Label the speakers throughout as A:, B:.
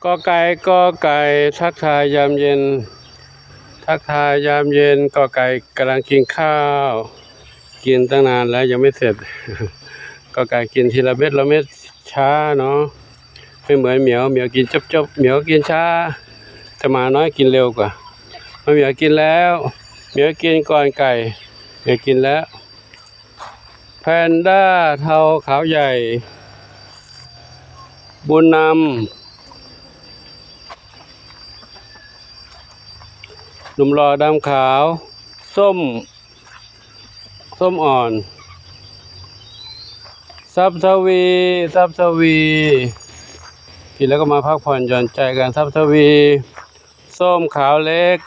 A: กอไก่กอไก่ทักทายยามเย็นทักทายยามเย็นกอไก่กำลังกินข้าวกินตั้งนานแล้วยังไม่เสร็จกอไก่กินทีละเม็ดละเม็ดช้าเนาะไม่เหมือนเหมียวกินจบเหมียวกินช้าแต่หมาน้อยกินเร็วกว่าเหมียวกินแล้วเหมียวกินก่อนไก่เหมียวกินแล้วแพนด้าเทาขาวใหญ่บุญนำหนุ่มรอดำขาวส้มอ่อนซับทวีกินแล้วก็มาพักผ่อนหย่อนใจกันซับทวีส้มขาวเล็ก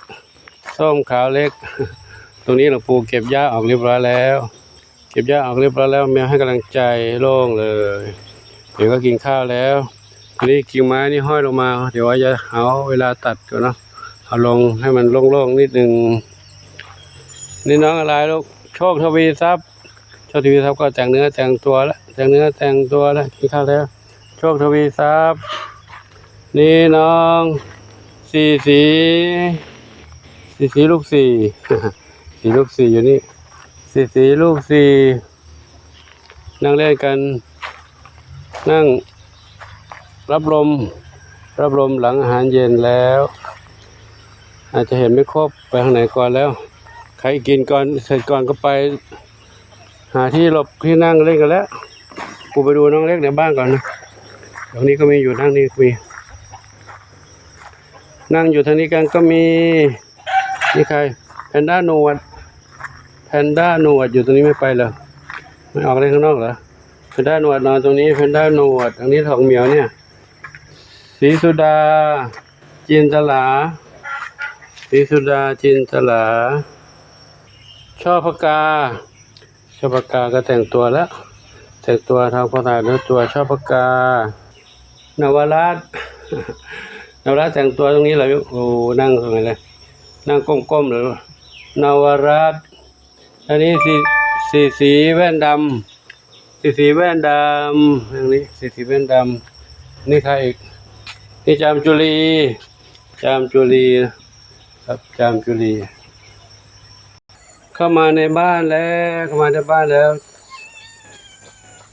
A: ตรงนี้หลวงปู่เก็บหญ้าออกเรียบร้อยแล้วแมวให้กำลังใจโล่งเลยเดี๋ยวก็กินข้าวแล้วทีนี้กิ่งไม้นี่ห้อยลงมาเดี๋ยวว่าจะเอาเวลาตัดก่อนเนาะเอาลงให้มันโล่งๆนิดนึงนี่น้องอะไรลูกโชคทวีทรัพย์ก็แต่งเนื้อแต่งตัวแล้วกินข้าวแล้วโชคทวีทรัพย์นี่น้องสีลูกสี่ สีลูกสี่อยู่นี่สีลูกสี่นั่งเล่นกันนั่งรับลมหลังอาหารเย็นแล้วอาจจะเห็นไม่ครบไปทางไหนก่อนแล้วใครกินก่อนเสร็จก่อนก็ไปหาที่หลบที่นั่งเล่นกันแล้วกูไปดูน้องเล็กในบ้านก่อนนะตรงนี้ก็มีอยู่นั่งนี่มีนั่งอยู่ทางนี้กันก็มีนี่ใครแพนด้าหนวดอยู่ตรงนี้ไม่ไปเหรอไม่ออกเล่นข้างนอกเหรอแพนด้าหนวดนอนตรงนี้แพนด้าหนวดทางนี้ของเหมียวเนี่ยศรีสุดาจินตลาช่อพกาก็แต่งตัวแล้วทางภาษาเนื้อตัวช่อพกานวรัตน์แต่งตัวตรงนี้เลยโอ้นั่งตรงไหนเลยนั่งก้มๆเลยนวรัตน์อันนี้สีแว่นดำอย่างนี้สีแว่นดำนี่ใครอีกนี่จามจุลีครับจามจุลีเข้ามาในบ้านแล้ว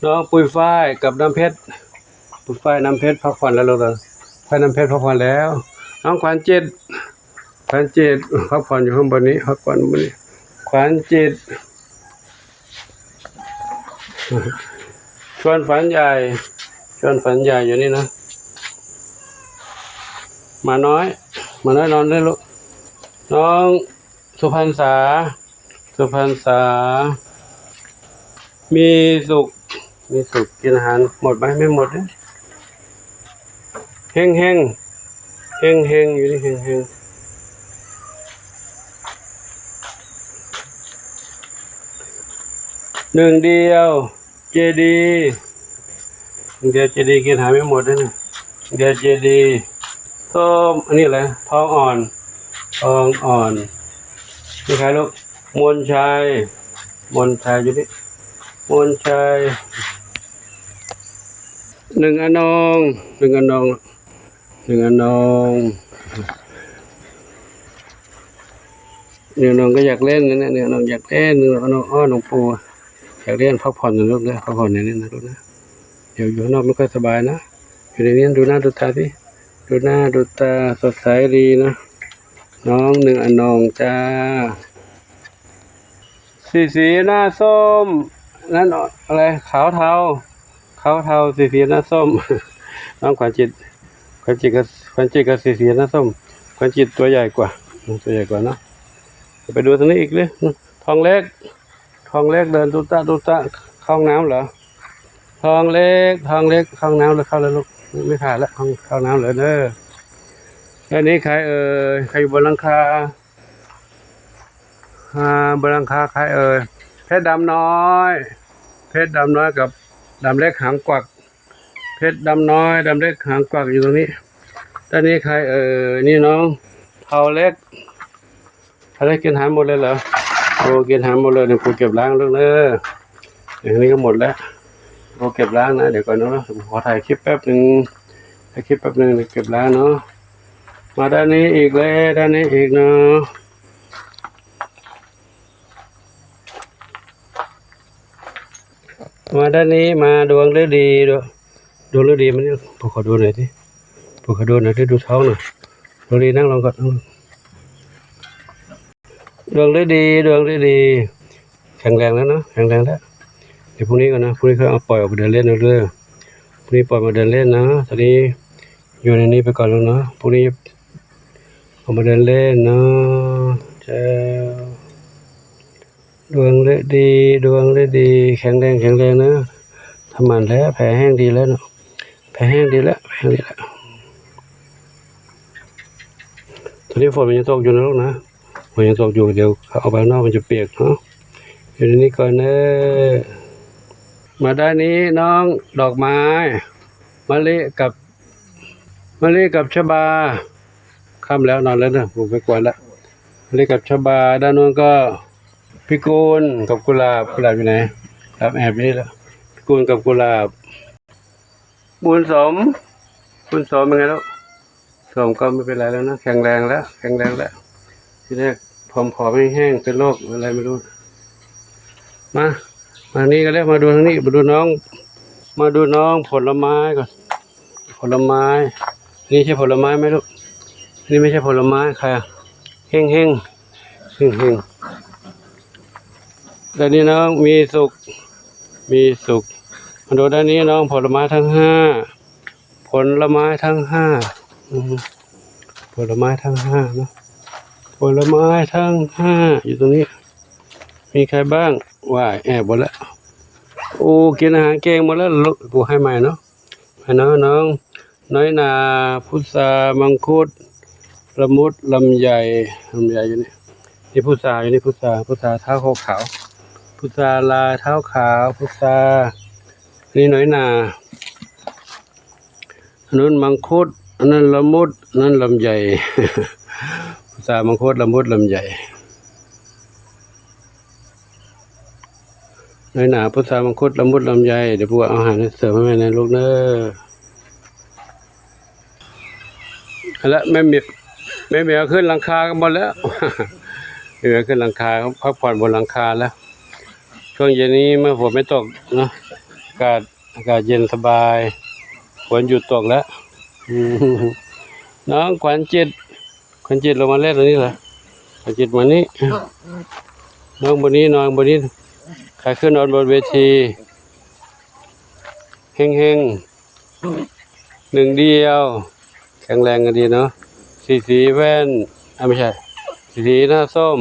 A: น้องปุยฝ้ายกับน้ำเพชรพักผ่อนแล้วลูกน้ำเพชรพักผ่อนแล้วน้องขวัญจิตพักผ่อนอยู่ข้างบนนี้ขวัญจิตชวนฝันใหญ่อยู่นี่นะมาน้อยนอนได้ลูกน้องสุพรรณษามีสุขกินอาหารหมดไหมไม่หมดนะเฮงอยู่นี่เฮงหนึ่งเดียวเจดีกินอาหารไม่หมดนะเดียวเจดีส้มอันนี้อะไรทองอ่อนนี่ใครลูกมนชัยอยู่นี่มนชัยหนึ่งอนงก็อยากเล่นนะเนี่ยน้องอยากเล่นน้องปูอยากเล่นพักผ่อนอยู่ลูกนะพักผ่อนในนี้นะลูกนะเดี๋ยวอยู่ข้างนอกไม่ค่อยสบายนะอยู่ในนี้ดูหน้าดูตาสิดูหน้าดูตาสดใสดีนะน้องหนึ่งอนงจ้าสีหน้าส้มนั่นอะไรขาวเทาสีหน้าส้มน้องขวัญจิตกับสีหน้าส้มขวัญจิตตัวใหญ่กว่าเนาะไปดูตรงนี้อีกเลยทองเล็กเดินตุตะเข้าห้องน้ำเหรอทองเล็กเข้าห้องน้ำเลยเข้าเลยลูกไม่ขาดแล้วเข้าน้ำเลยเด้ออันนี้ใครใครอยู่บนหลังคาใครเพชรดำน้อยกับดำเล็กหางกวักเพชรดำน้อยดำเล็กหางกวักอยู่ตรงนี้ด้านนี้ใครนี่น้องเทาเล็กกินหางหมดเลยเหรอโอ้กินหางหมดเลยเดี๋ยวกูเก็บล้างแล้วเนอะอย่างนี้ก็หมดแล้วกูเก็บล้างนะเดี๋ยวก่อนนะขอถ่ายคลิปแป๊บนึงใคร คลิปแป๊บนึงเก็บแล้วเนาะมาด้านนี้อีกเลยด้านนี้อีกเนาะมาด้านนี้มาดวงฤดีดวงฤดีมันนี่ขอดูหน่อยสิขอดูหน่อยที่ดูท้องหน่อยดวงฤดีนั่งลงก่อนดวงฤดีแข็งแรงแล้วเนาะแข็งแรงแล้วเดี๋ยวพรุ่งนี้ก่อนนะพรุ่งนี้เขาเอาปล่อยออกไปเดินเล่นเรื่อยๆพรุ่งนี้ปล่อยมาเดินเล่นนะตอนนี้อยู่ในนี้ไปก่อนแล้วเนาะพรุ่งนี้ออกมาเดินเล่นเนาะเจ้าดวงฤดีแข็งแรงนะทำมันแล้วแผลแห้งดีแล้วเนาะแผลแห้งดีแล้วตอนนี้ฝนมันยังตกอยู่นะลูกนะฝนยังตกอยู่เดี๋ยวเขาเอาไปนอกมันจะเปียกเนาะอยู่ในนี้ก่อนเนอะมาด้านนี้น้องดอกไม้มะลิกับชบาค่ำแล้วนอนแล้วนะผมไปกวนละมะลิกับชบาด้านนู้นก็พิกุลกับกุหลาบอยู่ไหนครับแอบนี่แล้วพิกุลกับกุหลาบบุญสมเป็นไงแล้วสมก็ไม่เป็นไรแล้วนะแข็งแรงแล้วที่แรกผอมแห้งเป็นโรคอะไรไม่รู้มานี่ก็แล้วมาดูทางนี้มาดูน้องผลไม้ก่อนผลไม้นี่ใช่ผลไม้ไหมลูกนี่ไม่ใช่ผลไม้ใครอะเฮงด้านนี้น้องมีสุขมาดูด้านนี้น้องผลไม้ทั้งห้าเนาะผลไม้ทั้งห้าอยู่ตรงนี้มีใครบ้างว่าแอบหมดแล้วโอ้กินอาหารเก่งหมดแล้วปูให้ใหม่เนาะน้องน้อยนาพุทรามังคุดละมุดลำไยอยู่นี่พุทราอยู่นี่พุทราเท้าขาวพุทราลายเท้าขาวพุทรานี่น้อยนาอันนู้นมังคุดอันนั้นละมุดนั่นลำไยพุทรามังคุดละมุดลำไยน้อยหนาพุทรามังคุดละมุดลำไยเดี๋ยวพวกเอาอาหารเสริมให้แม่นะลูกเนอะแล้วแม่เมียขึ้นหลังคากันหมดแล้วเมียขึ้นหลังคาเขาพักผ่อนบนหลังคาแล้วช่วงเย็นนี้เมื่อฝนไม่ตกเนาะอากาศเย็นสบายฝนหยุดตกแล้วน้องขวัญจิตลงมาเล่นตรงนี้เหรอขวัญจิตมานี่น้องบนนี้ใครขึ้นนอนบนเวทีเฮงหนึ่งเดียวแข็งแรงกันดีเนาะสีแว่นไม่ใช่สีหน้าส้ม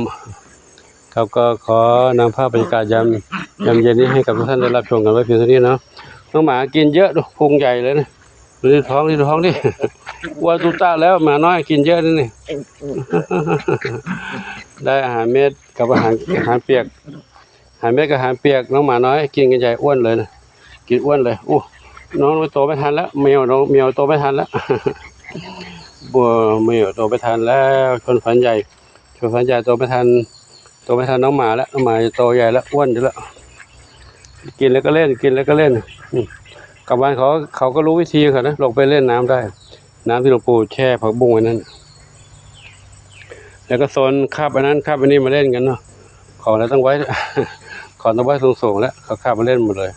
A: ครับก็ขอนำภาพบรรยากาศยามเย็นนี้ให้กับทุกท่านได้รับชมกันไว้เพียงเท่านี้เนาะน้องหมากินเยอะดูพุงใหญ่เลยนะดูที่ท้องดิวัวตุตาแล้วหมาน้อยกินเยอะนี่ได้อาหารเม็ดกับอาหารเปียกอาหารเม็ดกับอาหารเปียกน้องหมาน้อยกินกันใหญ่อ้วนเลยนะกินอ้วนเลยโอ้น้องโตไม่ทันแล้วเมียวโตไม่ทันแล้วบัวเมียวโตไม่ทันแล้วชนฝันใหญ่โตไม่ทันน้องหมาแล้วน้องหมาโตใหญ่แล้วอ้วนอยู่แล้วกินแล้วก็เล่นกับบ้านเขาก็รู้วิธีเขานะลงไปเล่นน้ำได้น้ำที่หลวงปู่แช่ผักบุ้งไว้นั่นแล้วก็โซนคาบอันนั้นคาบอันนี้มาเล่นกันเนาะของแล้วต้องไว้สูงแล้วเขาคาบมาเล่นหมดเลย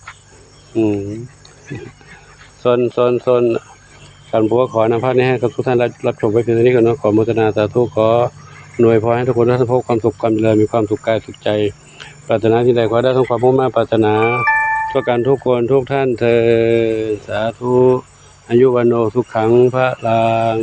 A: โซนการบัวขอนำภาพนี้ให้กับทุกท่านรับชมไว้เพียงเท่านี้ก่อนเนาะขอโมทนาสาธุขอหน่วยพอให้ทุกคนได้พบความสุขความเจริญมีความสุขกายสุขใจปรารถนาที่ใดขอได้ทั้งความมุ่งมั่นปรารถนาทั่วกันทุกคนทุกท่านเถิดสาธุอายุวันโนสุขังพระลัง